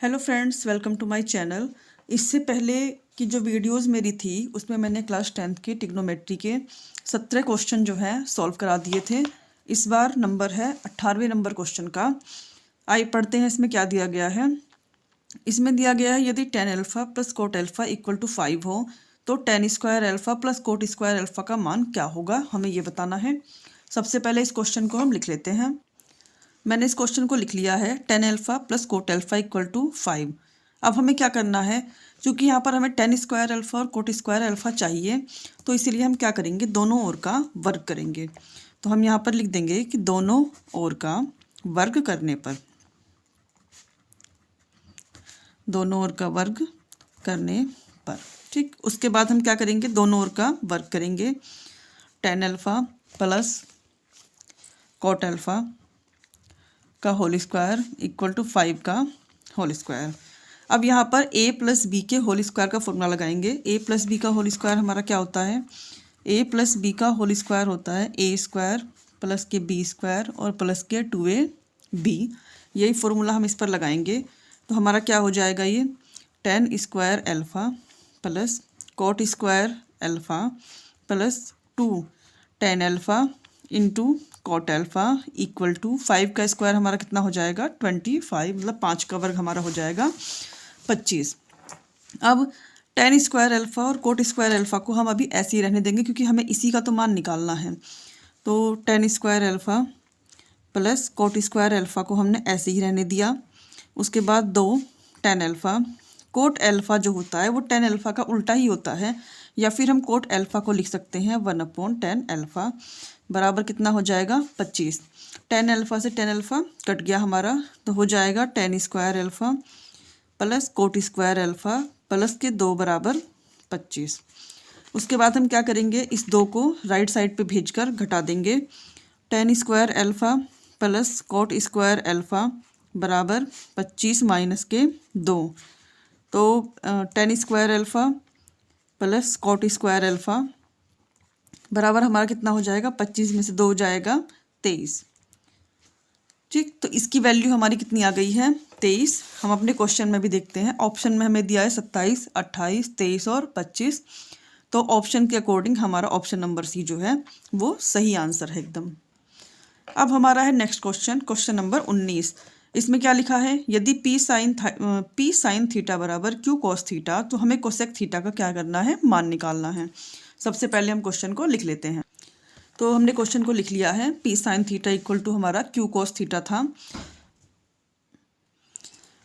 Hello friends, welcome to my channel. इससे पहले की जो वीडियोस मेरी थी उसमें मैंने क्लास 10th की ट्रिग्नोमेट्री के 17 क्वेश्चन जो हैं सॉल्व करा दिए थे। इस बार नंबर है 18वें नंबर क्वेश्चन का। आइए पढ़ते हैं इसमें क्या दिया गया है। इसमें दिया गया है यदि tan alpha plus cot alpha equal to 5 हो तो tan square alpha plus cot square alpha का मान क्या होगा, हमें ये बताना है। सबसे पहले इस क्वेश्चन को हम लिख लेते हैं। मैंने इस क्वेश्चन को लिख लिया है tan alpha plus cot alpha equal to 5। अब हमें क्या करना है, क्योंकि यहाँ पर हमें tan स्क्वायर अल्फा और कोट स्क्वायर अल्फा चाहिए, तो इसीलिए हम क्या करेंगे, दोनों ओर का वर्ग करेंगे। तो हम यहाँ पर लिख देंगे कि दोनों ओर का वर्ग करने पर, दोनों ओर का वर्ग करने पर, ठीक। उसके बाद हम क्या करेंगे, दोनों ओर का वर्ग करेंगे। tan alpha plus cot alpha का होल स्क्वायर इक्वल टू 5 का होल स्क्वायर। अब यहाँ पर a प्लस बी के होल स्क्वायर का फॉर्मूला लगाएंगे। a प्लस बी का होल स्क्वायर हमारा क्या होता है, a प्लस बी का होल स्क्वायर होता है a स्क्वायर प्लस के b स्क्वायर और प्लस के 2ab। यही फॉर्मूला हम इस पर लगाएंगे। तो हमारा क्या हो जाएगा, ये tan square alpha plus cot square alpha plus 2 tan alpha into cot alpha equal to 5 का स्क्वायर हमारा कितना हो जाएगा 25, मतलब 5 का वर्ग हमारा हो जाएगा 25। अब tan स्क्वायर अल्फा और कोट स्क्वायर अल्फा को हम अभी ऐसे ही रहने देंगे, क्योंकि हमें इसी का तो मान निकालना है। तो tan square alpha plus cot square alpha को हमने ऐसे ही रहने दिया। उसके बाद 2 tan अल्फा, कोट अल्फा जो होता है वो tan अल्फा का उल्टा ही होता है, या फिर हम कोट अल्फा को लिख सकते हैं 1/tan अल्फा बराबर कितना हो जाएगा 25। tan अल्फा से tan अल्फा कट गया हमारा, तो हो जाएगा tan square alpha plus cot square alpha plus के 2 बराबर 25। उसके बाद हम क्या करेंगे, इस 2 को राइट साइड पे भेजकर घटा देंगे। tan square alpha plus cot square alpha बराबर 25 माइनस के 2। तो tan square alpha plus cot square alpha बराबर हमारा कितना हो जाएगा, 25 में से 2 जाएगा 23, ठीक। तो इसकी वैल्यू हमारी कितनी आ गई है 23। हम अपने क्वेश्चन में भी देखते हैं, ऑप्शन में हमें दिया है 27, 28, 23 और 25। तो ऑप्शन के अकॉर्डिंग हमारा ऑप्शन नंबर सी जो है वो सही आंसर है एकदम। अब हमारा है नेक्स्ट क्वेश्चन, क्वेश्चन नंबर 19। इसमें क्या लिखा है, यदि p साइन थीटा बराबर q cos थीटा, तो हमें कोसेक थीटा का क्या करना है, मान निकालना है। सबसे पहले हम क्वेश्चन को लिख लेते हैं। तो हमने क्वेश्चन को लिख लिया है, p sine theta equal to हमारा q cos थीटा था।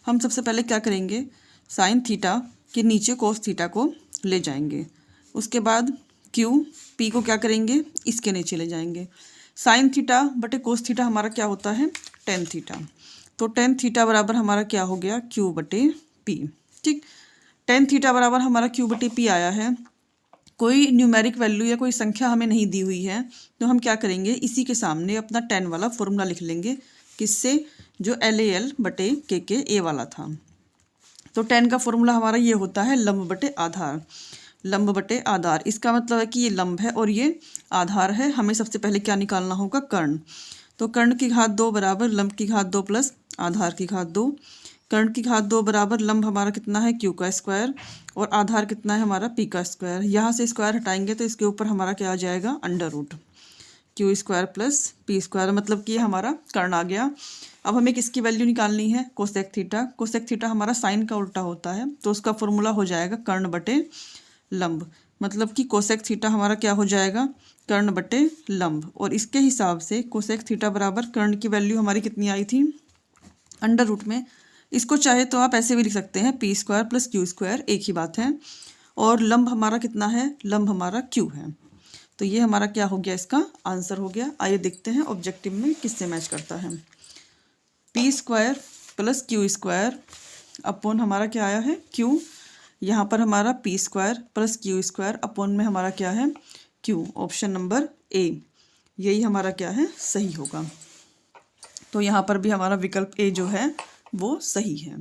हम सबसे पहले क्या करेंगे, साइन थीटा के नीचे cos थीटा को ले जाएंगे। उसके बाद p को क्या करेंगे, इसके नीचे ले जाएंगे। साइन थीटा बटे कोस थीटा हमारा क्या होता है tan थीटा। तो tan थीटा बराबर हमारा क्या हो गया q बटे p, ठीक। tan थीटा बराबर हमारा q बटे p आया है। कोई न्यूमेरिक वैल्यू या कोई संख्या हमें नहीं दी हुई है, तो हम क्या करेंगे, इसी के सामने अपना tan वाला फॉर्मूला लिख लेंगे। किससे, जो LAL बटे KK वाला था। तो tan का फॉर्मूला हमारा ये होता है लंब बटे आधार। लंब बटे आधार, इसका मतलब है कि ये लंब है और ये आधार है। हमें सबसे पहले क्या निकालना होगा, कर्ण। तो कर्ण की घात 2 बराबर लंब की घात 2 प्लस आधार की घात 2। कर्ण की घात 2 बराबर लंब हमारा कितना है q का स्क्वायर और आधार कितना है हमारा p का स्क्वायर। यहाँ से स्क्वायर हटाएंगे तो इसके ऊपर हमारा क्या आ जाएगा, under root q square plus p square, मतलब कि हमारा कर्ण आ गया। अब हमें किसकी वैल्यू निकालनी है, कोसेक थीटा। कोसेक थीटा हमारा साइन का उल्टा होता है, तो उसका फॉर्मूला हो जाएगा कर्ण बटे लंब, मतलब कि कोसेक थीटा हमारा क्या हो जाएगा, कर्ण बटे लंब। और इसके हिसाब से कोसेक थीटा बराबर कर्ण की वैल्यू हमारी कितनी आई थी, अंडर रूट में। इसको चाहे तो आप ऐसे भी लिख सकते हैं, p square plus q square, एक ही बात है। और लंब हमारा कितना है, लंब हमारा q है। तो ये हमारा क्या हो गया, इसका आंसर हो गया। आइए देखते हैं ऑब्जेक्टिव में किससे मैच करता है। p square plus q square upon हमारा क्या आया है q। यहाँ पर हमारा p square plus q square upon में हमारा क्या है q। ऑप्शन नंबर ए यही हमारा क्या है, सही होगा। तो यहाँ पर भी हमारा विकल्प ए जो है वो सही है।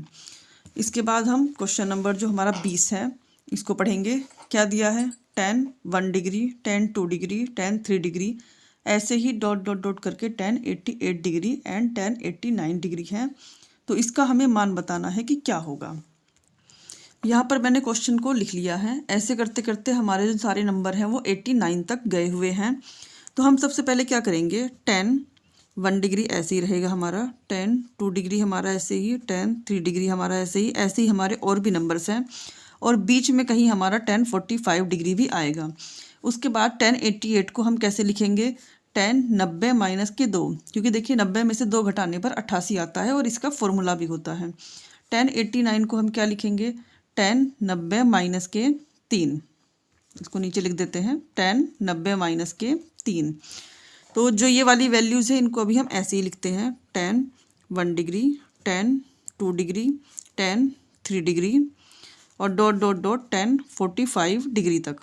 इसके बाद हम क्वेश्चन नंबर जो हमारा 20 है इसको पढ़ेंगे। क्या दिया है, tan 1 degree, tan 2 degree, tan 3 degree, ऐसे ही डॉट डॉट डॉट करके tan 88 degree and tan 89 degree है। तो इसका हमें मान बताना है कि क्या होगा। यहाँ पर मैंने क्वेश्चन को लिख लिया है। ऐसे करते करते हमारे जो सारे नंबर हैं वो 89 तक गए हुए हैं। तो हम सबसे पहले क्या करेंगे, 10 1 डिग्री ऐसे ही रहेगा हमारा, 10 2 डिग्री हमारा ऐसे ही, 10 3 डिग्री हमारा ऐसे ही हमारे और भी नंबर्स हैं। और बीच में कहीं हमारा 10 45 डिग्री भी आएगा। उसके बाद 10 88 को हम कैसे लिखेंगे, 10 90 माइनस के 2, क्योंकि देखिए 90 में से 2 घटाने पर 88 आता है और इसका फॉर्मूला भी होता है। 10 89 को हम क्या लिखेंगे, 10 90 माइनस के 3, इसको नीचे लिख देते हैं, 10 90 माइनस के 3। तो जो ये वाली वैल्यूज़ है इनको अभी हम ऐसे ही लिखते हैं, 10 1 डिग्री, 10 2 डिग्री, 10 3 डिग्री और डॉट डॉट डॉट 10 45 डिग्री तक।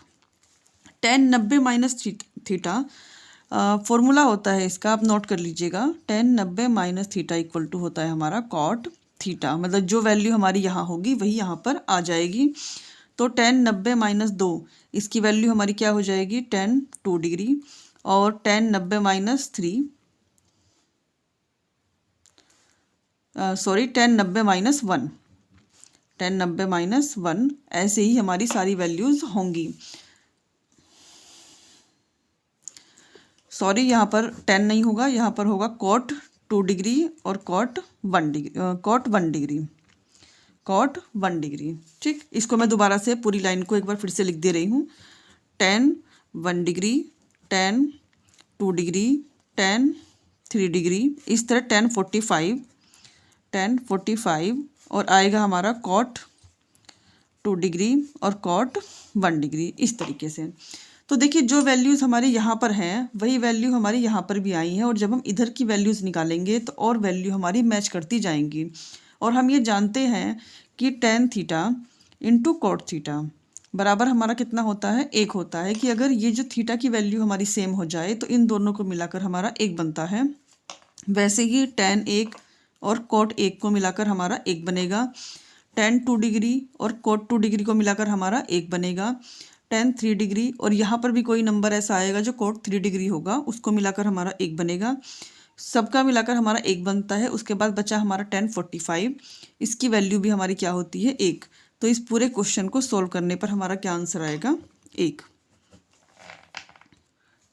10 90 माइनस थीटा फॉर्मूला होता है इसका, आप नोट कर लीजिएगा। 10 90 माइनस थीटा इक्वल टू होता है हमारा कॉट थीटा, मतलब जो वैल्यू हमारी यहाँ होगी वही यहाँ पर आ जाएगी। तो 10 90 माइनस 2, इसकी वैल्यू हमारी क्या हो जाएगी, 10 2 डिग्री, और 10 90 माइनस 3 10 90 माइनस 1, 10 90 माइनस 1, ऐसे ही हमारी सारी वैल्यूज़ होंगी। सॉरी, यहाँ पर 10 नहीं होगा, यहाँ पर होगा कॉट 2 डिग्री और कॉट 1 डिग्री, कॉट 1 डिग्री। ठीक, इसको मैं दोबारा से पूरी लाइन को एक बार फिर से लिख दे रही हूँ। 10 1 डिग्री, 10 2 डिग्री, 10 3 डिग्री, इस तरह 10 45 और आएगा हमारा कॉट 2 डिग्री और कॉट 1 डिग्री, इस तरीके से। तो देखिए जो वैल्यूज़ हमारे यहाँ पर हैं वही वैल्यू हमारे यहाँ पर भी आई हैं, और जब हम इधर की वैल्यूज़ निकालेंगे तो और वैल्यू हमारी मैच करती जाएंगी। और हम ये जानते हैं कि tan theta into cot theta बराबर हमारा कितना होता है, 1 होता है। कि अगर ये जो थीटा की वैल्यू हमारी सेम हो जाए तो इन दोनों को मिलाकर हमारा 1 बनता है। वैसे ही tan 1 और कॉट 1 को मिलाकर हमारा 1 बनेगा। tan 2 डिग्री और कॉट 2 डिग्री को मिलाकर हमारा 1 बनेगा। tan 3 डिग्री और यहाँ पर भी कोई नंबर ऐसा आएगा जो कॉट 3 डिग्री होगा, उसको मिलाकर हमारा 1 बनेगा। सबका मिलाकर हमारा 1 बनता है। उसके बाद बचा हमारा tan 45, इसकी वैल्यू भी हमारी क्या होती है, 1। तो इस पूरे क्वेश्चन को सोल्व करने पर हमारा क्या आंसर आएगा, 1।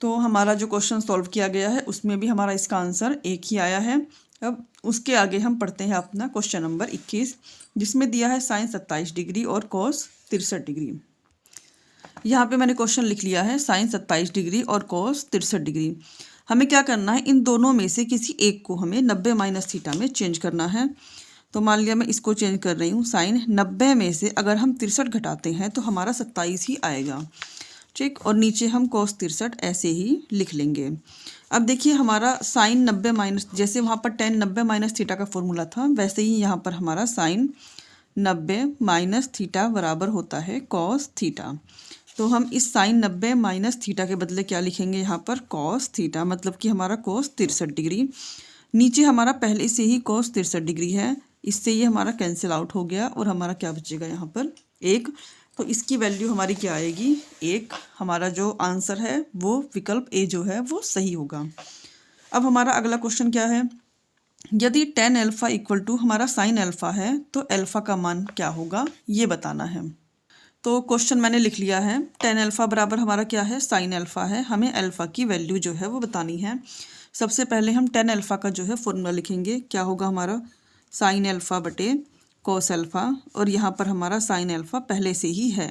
तो हमारा जो क्वेश्चन सॉल्व किया गया है उसमें भी हमारा इसका आंसर 1 ही आया है। अब उसके आगे हम पढ़ते हैं अपना क्वेश्चन नंबर 21, जिसमें दिया है साइन 27 डिग्री और कॉस 63 डिग्री। यहाँ पे मैंने क्वेश्चन लिख लिया है, साइन 27 डिग्री और कॉस 63 डिग्री। हमें क्या करना है, इन दोनों में से किसी एक को हमें 90 माइनस थीटा में चेंज करना है। तो मान लिया मैं इसको चेंज कर रही हूँ। साइन 90 में से अगर हम 63 घटाते हैं तो हमारा 27 ही आएगा। ठीक, और नीचे हम कॉस 63 ऐसे ही लिख लेंगे। अब देखिए हमारा साइन 90 माइनस, जैसे वहाँ पर tan 90 माइनस थीटा का फॉर्मूला था, वैसे ही यहाँ पर हमारा साइन 90 माइनस थीटा बराबर होता है कॉस थीटा। तो हम इस साइन 90 माइनस थीटा के बदले क्या लिखेंगे, यहाँ पर कॉस थीटा, मतलब कि हमारा कॉस 63 डिग्री। नीचे हमारा पहले से ही कॉस 63 डिग्री है, इससे ये हमारा कैंसिल आउट हो गया और हमारा क्या बचेगा यहाँ पर, 1। तो इसकी वैल्यू हमारी क्या आएगी, 1। हमारा जो आंसर है वो विकल्प ए जो है वो सही होगा। अब हमारा अगला क्वेश्चन क्या है, यदि tan अल्फ़ा इक्वल टू हमारा साइन अल्फ़ा है तो अल्फ़ा का मान क्या होगा, ये बताना है। तो क्वेश्चन मैंने लिख लिया है, tan अल्फ़ा बराबर हमारा क्या है, साइन अल्फ़ा है। हमें अल्फ़ा की वैल्यू जो है वो बतानी है। सबसे पहले हम tan अल्फ़ा का जो है फॉर्मूला लिखेंगे। क्या होगा हमारा, साइन अल्फ़ा बटे कॉस अल्फ़ा, और यहाँ पर हमारा साइन अल्फ़ा पहले से ही है।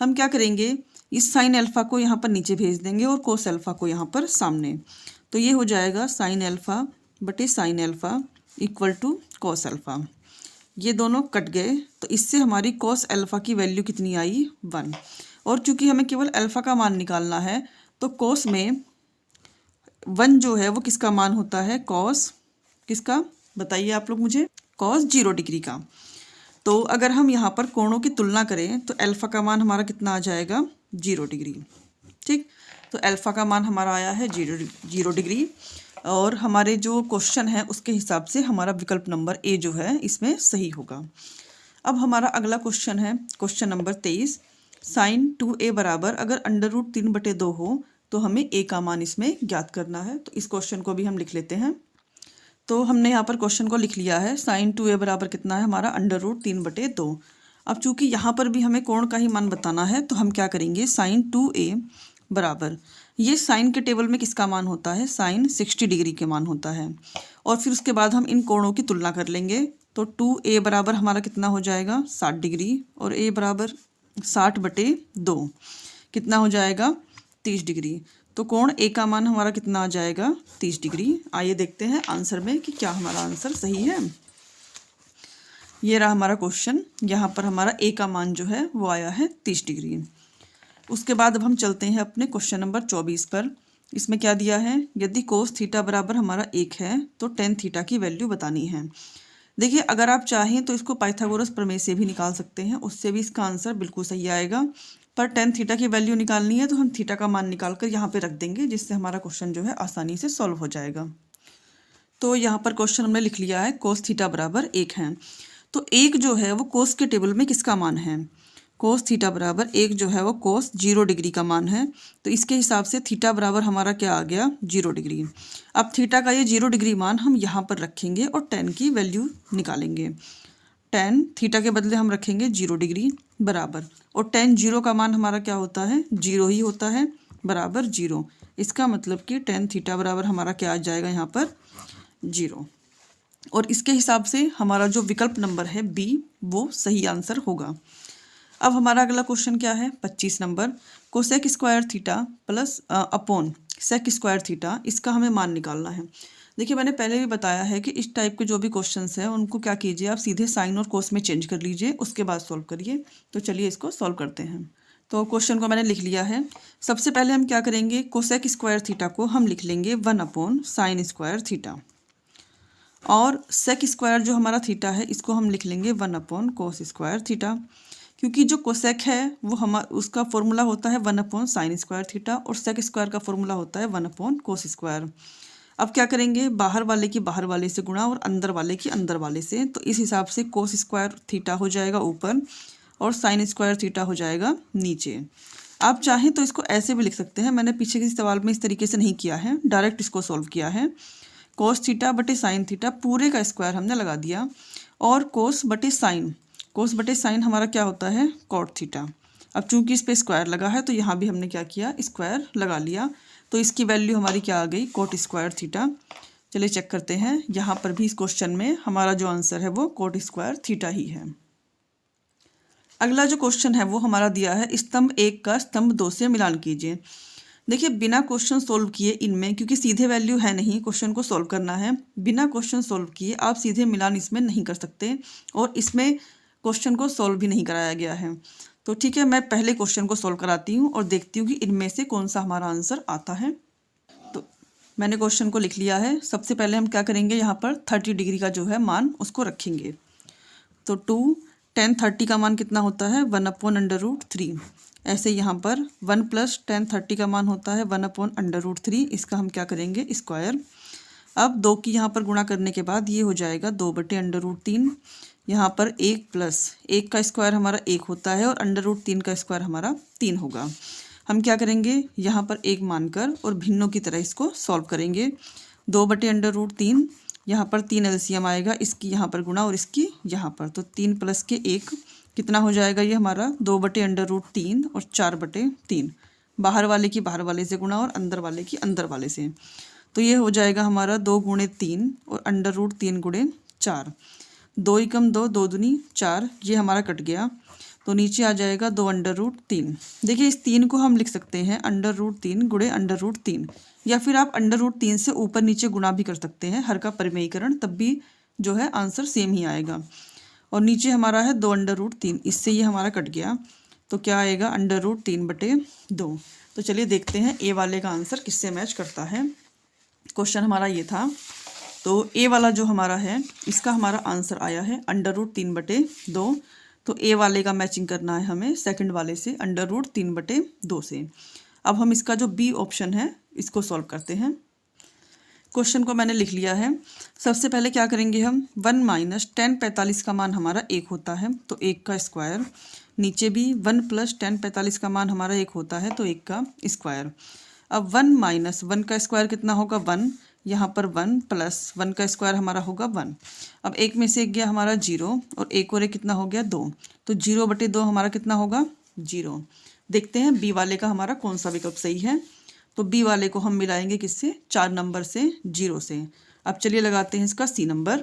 हम क्या करेंगे, इस साइन अल्फ़ा को यहाँ पर नीचे भेज देंगे और कोस अल्फ़ा को यहाँ पर सामने। तो ये हो जाएगा साइन अल्फ़ा बटे sine alpha equal to cos alpha. ये दोनों कट गए, तो इससे हमारी कॉस अल्फ़ा की वैल्यू कितनी आई, 1। और चूंकि हमें केवल अल्फ़ा का मान निकालना है तो कॉस में 1 जो है वो किसका मान होता है, कॉस किसका, बताइए आप लोग मुझे, कॉस 0 डिग्री का। तो अगर हम यहाँ पर कोणों की तुलना करें तो अल्फ़ा का मान हमारा कितना आ जाएगा, 0 डिग्री। ठीक, तो अल्फ़ा का मान हमारा आया है 0 डिग्री, और हमारे जो क्वेश्चन है उसके हिसाब से हमारा विकल्प नंबर ए जो है इसमें सही होगा। अब हमारा अगला क्वेश्चन है क्वेश्चन नंबर 23, साइन 2a बराबर अगर √3/2 हो तो हमें a का मान इसमें ज्ञात करना है। तो इस क्वेश्चन को भी हम लिख लेते हैं। तो हमने यहाँ पर क्वेश्चन को लिख लिया है, साइन 2a बराबर कितना है हमारा √3/2। अब चूंकि यहाँ पर भी हमें कोण का ही मान बताना है तो हम क्या करेंगे, साइन 2a बराबर, ये साइन के टेबल में किसका मान होता है, साइन 60 डिग्री के मान होता है। और फिर उसके बाद हम इन कोणों की तुलना कर लेंगे। तो 2a बराबर हमारा कितना हो जाएगा 60 डिग्री और a बराबर 60/2 कितना हो जाएगा 30 डिग्री। तो कोण ए का मान हमारा कितना आ जाएगा 30 डिग्री। आइए देखते हैं आंसर में कि क्या हमारा आंसर सही है। ये रहा हमारा क्वेश्चन, यहाँ पर हमारा ए का मान जो है वो आया है 30 डिग्री। उसके बाद अब हम चलते हैं अपने क्वेश्चन नंबर 24 पर। इसमें क्या दिया है, यदि कोस थीटा बराबर हमारा 1 है तो टेन थीटा की वैल्यू बतानी है। देखिए अगर आप चाहें तो इसको पाइथागोरस प्रमेय से भी निकाल सकते हैं, उससे भी इसका आंसर बिल्कुल सही आएगा। पर टेन थीटा की वैल्यू निकालनी है तो हम थीटा का मान निकाल कर यहाँ पे रख देंगे, जिससे हमारा क्वेश्चन जो है आसानी से सॉल्व हो जाएगा। तो यहाँ पर क्वेश्चन हमने लिख लिया है, कोस थीटा बराबर 1 है। तो 1 जो है वो कोस के टेबल में किसका मान है, कोस थीटा बराबर 1 जो है वो कोस 0 डिग्री का मान है। तो इसके हिसाब से थीटा बराबर हमारा क्या आ गया 0 डिग्री। अब थीटा का ये 0 डिग्री मान हम यहाँ पर रखेंगे और टेन की वैल्यू निकालेंगे। टेन थीटा के बदले हम रखेंगे 0 डिग्री बराबर, और टेन 0 का मान हमारा क्या होता है 0 ही होता है, बराबर 0। इसका मतलब कि टेन थीटा बराबर हमारा क्या आ जाएगा यहाँ पर 0। और इसके हिसाब से हमारा जो विकल्प नंबर है बी वो सही आंसर होगा। अब हमारा अगला क्वेश्चन क्या है 25 number, cosec square theta plus upon sec square theta, इसका हमें मान निकालना है। देखिए मैंने पहले भी बताया है कि इस टाइप के जो भी क्वेश्चंस हैं उनको क्या कीजिए, आप सीधे साइन और कोस में चेंज कर लीजिए, उसके बाद सॉल्व करिए। तो चलिए इसको सॉल्व करते हैं। तो क्वेश्चन को मैंने लिख लिया है। सबसे पहले हम क्या करेंगे, कोसेक स्क्वायर थीटा को हम लिख लेंगे 1/sin स्क्वायर थीटा, और सेक स्क्वायर जो हमारा थीटा है इसको हम लिख लेंगे 1/cos स्क्वायर थीटा। क्योंकि जो कोसेक है वो उसका फॉर्मूला होता है 1/sin स्क्वायर थीटा, और सेक स्क्वायर का फॉर्मूला होता है 1/cos स्क्वायर। अब क्या करेंगे, बाहर वाले की बाहर वाले से गुणा और अंदर वाले की अंदर वाले से। तो इस हिसाब से कोस स्क्वायर थीटा हो जाएगा ऊपर और साइन स्क्वायर थीटा हो जाएगा नीचे। आप चाहें तो इसको ऐसे भी लिख सकते हैं, मैंने पीछे किसी सवाल में इस तरीके से नहीं किया है, डायरेक्ट इसको सॉल्व किया है। कोस थीटा बटे साइन थीटा पूरे का स्क्वायर हमने लगा दिया, और कोस बटे साइन हमारा क्या होता है कॉट थीटा। अब चूंकि इस पे स्क्वायर लगा है तो यहाँ भी हमने क्या किया स्क्वायर लगा लिया, तो इसकी वैल्यू हमारी क्या आ गई कोट स्क्वायर थीटा। चलिए चेक करते हैं, यहाँ पर भी इस क्वेश्चन में हमारा जो आंसर है वो कोट स्क्वायर थीटा ही है। अगला जो क्वेश्चन है वो हमारा दिया है, स्तंभ 1 का स्तंभ 2 से मिलान कीजिए। देखिए बिना क्वेश्चन सोल्व किए इनमें, क्योंकि सीधे वैल्यू है नहीं, क्वेश्चन को सोल्व करना है, बिना क्वेश्चन सोल्व किए आप सीधे मिलान इसमें नहीं कर सकते, और इसमें क्वेश्चन को सोल्व भी नहीं कराया गया है। तो ठीक है, मैं पहले क्वेश्चन को सोल्व कराती हूँ और देखती हूँ कि इनमें से कौन सा हमारा आंसर आता है। तो मैंने क्वेश्चन को लिख लिया है। सबसे पहले हम क्या करेंगे, यहाँ पर 30 डिग्री का जो है मान उसको रखेंगे। तो 2 tan 30 का मान कितना होता है 1/√3। ऐसे यहाँ पर 1 + tan 30 का मान होता है 1/√3। इसका हम क्या करेंगे स्क्वायर। अब 2 की यहाँ पर गुणा करने के बाद ये हो जाएगा 2/√3। यहाँ पर 1 + 1 का स्क्वायर हमारा 1 होता है, और √3 का स्क्वायर हमारा 3 होगा। हम क्या करेंगे, यहाँ पर 1 मानकर और भिन्नों की तरह इसको सॉल्व करेंगे। 2/√3, यहाँ पर 3 एलसीएम आएगा, इसकी यहाँ पर गुणा और इसकी यहाँ पर, तो 3 + के 1 कितना हो जाएगा ये हमारा 2/√3 और 4/3। बाहर वाले की बाहर वाले से गुणा और अंदर वाले की अंदर वाले से, तो ये हो जाएगा हमारा 2 × 3 और √3 × 4। 2 × 2 2 दूनी 4, ये हमारा कट गया, तो नीचे आ जाएगा 2/√3। देखिए इस 3 को हम लिख सकते हैं √3 × √3, या फिर आप √3 से ऊपर नीचे गुणा भी कर सकते हैं, हर का परिमेयीकरण, तब भी जो है आंसर सेम ही आएगा। और नीचे हमारा है 2/√3, इससे ये हमारा कट गया, तो क्या आएगा √3/2। तो चलिए देखते हैं ए वाले का आंसर किससे मैच करता है। क्वेश्चन हमारा ये था, तो ए वाला जो हमारा है इसका हमारा आंसर आया है √3/2। तो ए वाले का मैचिंग करना है हमें सेकंड वाले से √3/2 से। अब हम इसका जो बी ऑप्शन है इसको सॉल्व करते हैं। क्वेश्चन को मैंने लिख लिया है। सबसे पहले क्या करेंगे हम, 1 - tan 45 का मान हमारा 1 होता है, तो 1 का स्क्वायर। नीचे भी 1 + tan 45 का मान हमारा 1 होता है, तो 1 का स्क्वायर। अब 1 - 1 का स्क्वायर कितना होगा 1, यहाँ पर 1 प्लस 1 का स्क्वायर हमारा होगा 1। अब एक में से एक गया हमारा 0 और एक और एक कितना हो गया 2, तो 0/2 हमारा कितना होगा 0। देखते हैं बी वाले का हमारा कौन सा विकल्प सही है। तो बी वाले को हम मिलाएंगे किससे, 4 नंबर से, 0 से। अब चलिए लगाते हैं इसका सी नंबर।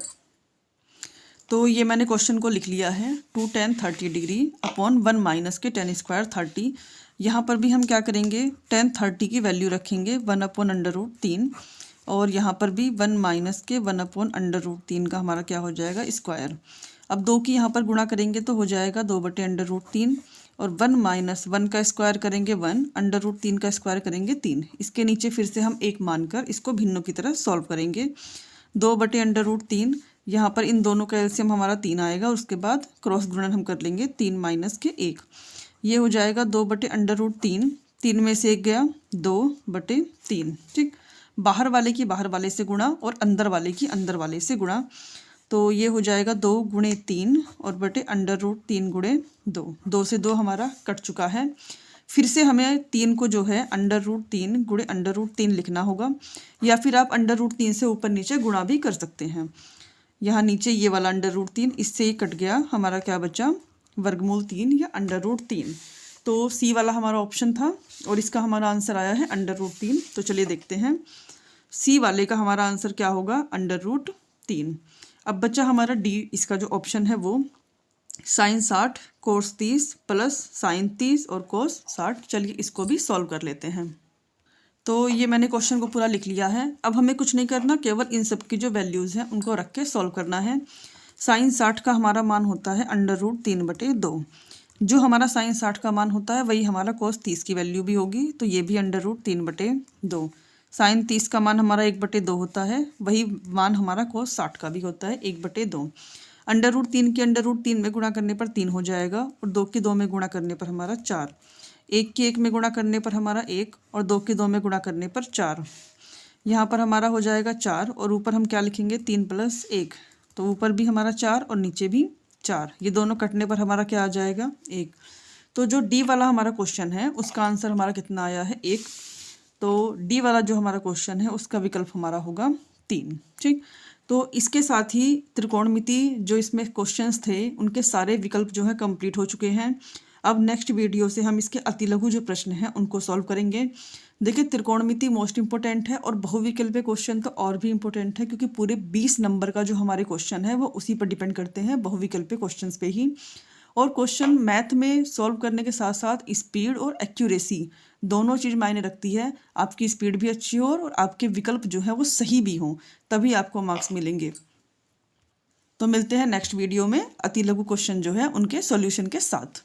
तो ये मैंने क्वेश्चन को लिख लिया है 2 tan 30 डिग्री अपॉन 1 माइनस के tan स्क्वायर 30। यहाँ पर भी हम क्या करेंगे, tan 30 की वैल्यू रखेंगे 1/√3 और यहाँ पर भी 1 माइनस के 1/√3 का हमारा क्या हो जाएगा स्क्वायर। अब 2 की यहाँ पर गुणा करेंगे तो हो जाएगा 2/√3 और 1 माइनस 1 का स्क्वायर करेंगे 1, √3 का स्क्वायर करेंगे 3। इसके नीचे फिर से हम 1 मानकर इसको भिन्नों की तरह सॉल्व करेंगे। 2/√3, यहाँ पर इन दोनों का एलसीएम हमारा 3 आएगा, उसके बाद क्रॉस गुणन हम कर लेंगे 3 माइनस के 1। ये हो जाएगा 2/√3, 3 में से 1 गया 2/3। ठीक, बाहर वाले की बाहर वाले से गुणा और अंदर वाले की अंदर वाले से गुणा, तो ये हो जाएगा 2 × 3 और √3 × 2। 2 से 2 हमारा कट चुका है। फिर से हमें 3 को जो है √3 × √3 लिखना होगा, या फिर आप √3 से ऊपर नीचे गुणा भी कर सकते हैं। यहाँ नीचे ये वाला √3 इससे ही कट गया, हमारा क्या बचा, वर्गमूल 3 या √3। तो सी वाला हमारा ऑप्शन था और इसका हमारा आंसर आया है √3। तो चलिए देखते हैं सी वाले का हमारा आंसर क्या होगा, √3। अब बचा हमारा डी, इसका जो ऑप्शन है वो sin 60 cos 30 प्लस sin 30 और cos 60। चलिए इसको भी सॉल्व कर लेते हैं। तो ये मैंने क्वेश्चन को पूरा लिख लिया है। अब हमें कुछ नहीं करना, केवल इन सब की जो वैल्यूज़ हैं उनको रख के सॉल्व करना है। sin 60 का हमारा मान होता है √3/2। जो हमारा sin 60 का मान होता है वही हमारा cos 30 की वैल्यू भी होगी, तो ये भी √3/2। sin 30 का मान हमारा 1/2 होता है, वही मान हमारा cos 60 का भी होता है 1/2। √3 के √3 में गुणा करने पर 3 हो जाएगा और 2 के 2 में गुणा करने पर हमारा 4। 1 के 1 में गुणा करने पर हमारा 1 और 2 के 2 में गुणा करने पर 4। यहाँ पर हमारा हो जाएगा 4 और ऊपर हम क्या लिखेंगे, 3 + 1। तो ऊपर भी हमारा 4 और नीचे भी 4, ये दोनों कटने पर हमारा क्या आ जाएगा, 1। तो जो डी वाला हमारा क्वेश्चन है उसका आंसर हमारा कितना आया है, 1। तो डी वाला जो हमारा क्वेश्चन है उसका विकल्प हमारा होगा 3। ठीक, तो इसके साथ ही त्रिकोणमिति जो इसमें क्वेश्चंस थे उनके सारे विकल्प जो है कंप्लीट हो चुके हैं। अब नेक्स्ट वीडियो से हम इसके अतिलघु जो प्रश्न हैं उनको सॉल्व करेंगे। देखिए त्रिकोणमिति मोस्ट इंपॉर्टेंट है और बहुविकल्पीय क्वेश्चन तो और भी इंपॉर्टेंट है, क्योंकि पूरे 20 नंबर का जो हमारे क्वेश्चन है वो उसी पर डिपेंड करते हैं, बहुविकल्पीय क्वेश्चन पे ही। और क्वेश्चन मैथ में सॉल्व करने के साथ साथ स्पीड और एक्यूरेसी दोनों चीज़ मायने रखती है। आपकी स्पीड भी अच्छी हो और आपके विकल्प जो है वो सही भी हों, तभी आपको मार्क्स मिलेंगे। तो मिलते हैं नेक्स्ट वीडियो में अतिलघु क्वेश्चन जो है उनके सॉल्यूशन के साथ।